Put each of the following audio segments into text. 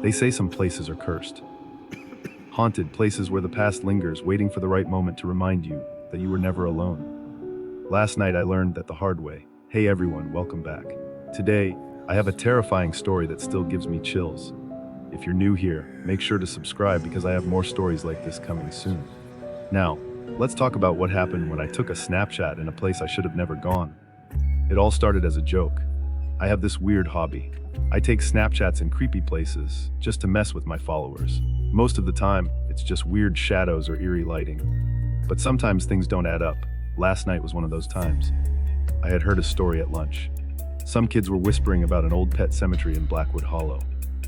They say some places are cursed. Haunted places where the past lingers, waiting for the right moment to remind you that you were never alone. Last night I learned that the hard way. Hey everyone, welcome back. Today, I have a terrifying story that still gives me chills. If you're new here, make sure to subscribe because I have more stories like this coming soon. Now, let's talk about what happened when I took a Snapchat in a place I should have never gone. It all started as a joke. I have this weird hobby. I take Snapchats in creepy places just to mess with my followers. Most of the time, it's just weird shadows or eerie lighting. But sometimes things don't add up. Last night was one of those times. I had heard a story at lunch. Some kids were whispering about an old pet cemetery in Blackwood Hollow.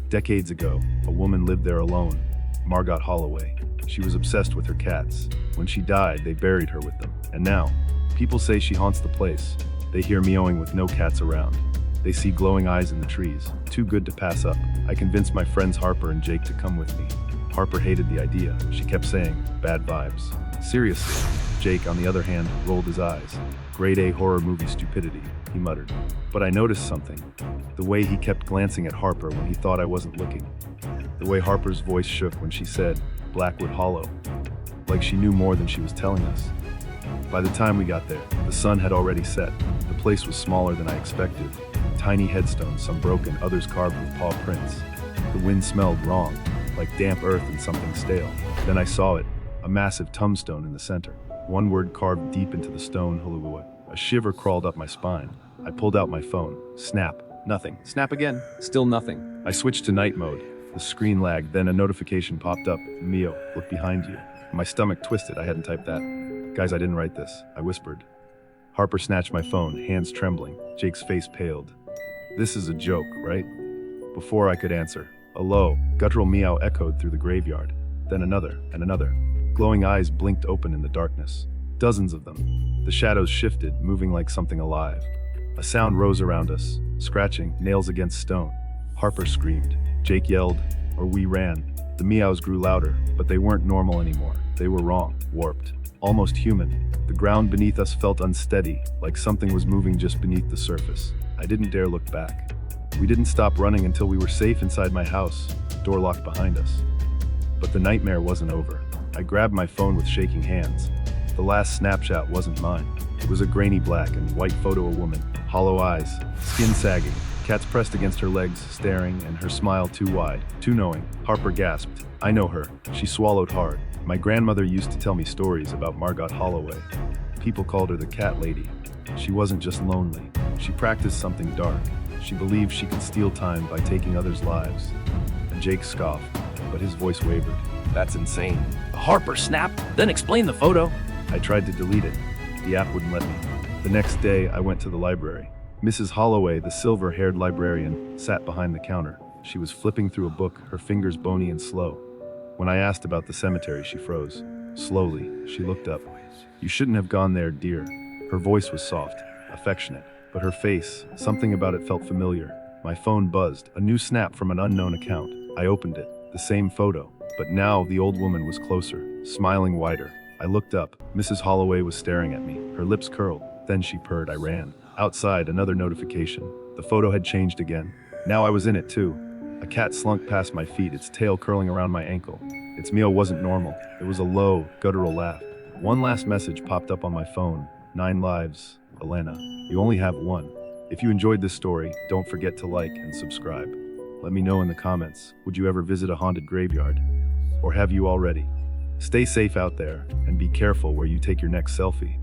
Decades ago, a woman lived there alone, Margot Holloway. She was obsessed with her cats. When she died, they buried her with them. And now, people say she haunts the place. They hear meowing with no cats around. They see glowing eyes in the trees. Too good to pass up. I convinced my friends Harper and Jake to come with me. Harper hated the idea. She kept saying, bad vibes. Seriously. Jake, on the other hand, rolled his eyes. Grade A horror movie stupidity, he muttered. But I noticed something. The way he kept glancing at Harper when he thought I wasn't looking. The way Harper's voice shook when she said, Blackwood Hollow. Like she knew more than she was telling us. By the time we got there, the sun had already set. The place was smaller than I expected. Tiny headstones, some broken, others carved with paw prints. The wind smelled wrong, like damp earth and something stale. Then I saw it, a massive tombstone in the center. One word carved deep into the stone, Hulua. A shiver crawled up my spine. I pulled out my phone. Snap. Nothing. Snap again. Still nothing. I switched to night mode. The screen lagged, then a notification popped up. Mio, look behind you. My stomach twisted. I hadn't typed that. Guys, I didn't write this. I whispered. Harper snatched my phone, hands trembling. Jake's face paled. This is a joke, right? Before I could answer, a low, guttural meow echoed through the graveyard. Then another, and another. Glowing eyes blinked open in the darkness. Dozens of them. The shadows shifted, moving like something alive. A sound rose around us, scratching, nails against stone. Harper screamed. Jake yelled, or we ran. The meows grew louder, but they weren't normal anymore. They were wrong, warped, almost human. The ground beneath us felt unsteady, like something was moving just beneath the surface. I didn't dare look back. We didn't stop running until we were safe inside my house, door locked behind us. But the nightmare wasn't over. I grabbed my phone with shaking hands. The last Snapchat wasn't mine. It was a grainy black and white photo of a woman, hollow eyes, skin sagging, cats pressed against her legs, staring, and her smile too wide, too knowing. Harper gasped. I know her. She swallowed hard. My grandmother used to tell me stories about Margot Holloway. People called her the cat lady. She wasn't just lonely. She practiced something dark. She believed she could steal time by taking others' lives. And Jake scoffed, but his voice wavered. That's insane. Harper snapped, then explain the photo. I tried to delete it. The app wouldn't let me. The next day, I went to the library. Mrs. Holloway, the silver-haired librarian, sat behind the counter. She was flipping through a book, her fingers bony and slow. When I asked about the cemetery, she froze. Slowly, she looked up. You shouldn't have gone there, dear. Her voice was soft, affectionate, but her face, something about it felt familiar. My phone buzzed, a new snap from an unknown account. I opened it, the same photo, but now the old woman was closer, smiling wider. I looked up. Mrs. Holloway was staring at me, her lips curled. Then she purred. I ran. Outside, another notification. The photo had changed again. Now I was in it too. A cat slunk past my feet, its tail curling around my ankle. Its meow wasn't normal. It was a low, guttural laugh. One last message popped up on my phone. 9 lives, Elena. You only have one. If you enjoyed this story, don't forget to like and subscribe. Let me know in the comments, would you ever visit a haunted graveyard? Or have you already? Stay safe out there, and be careful where you take your next selfie.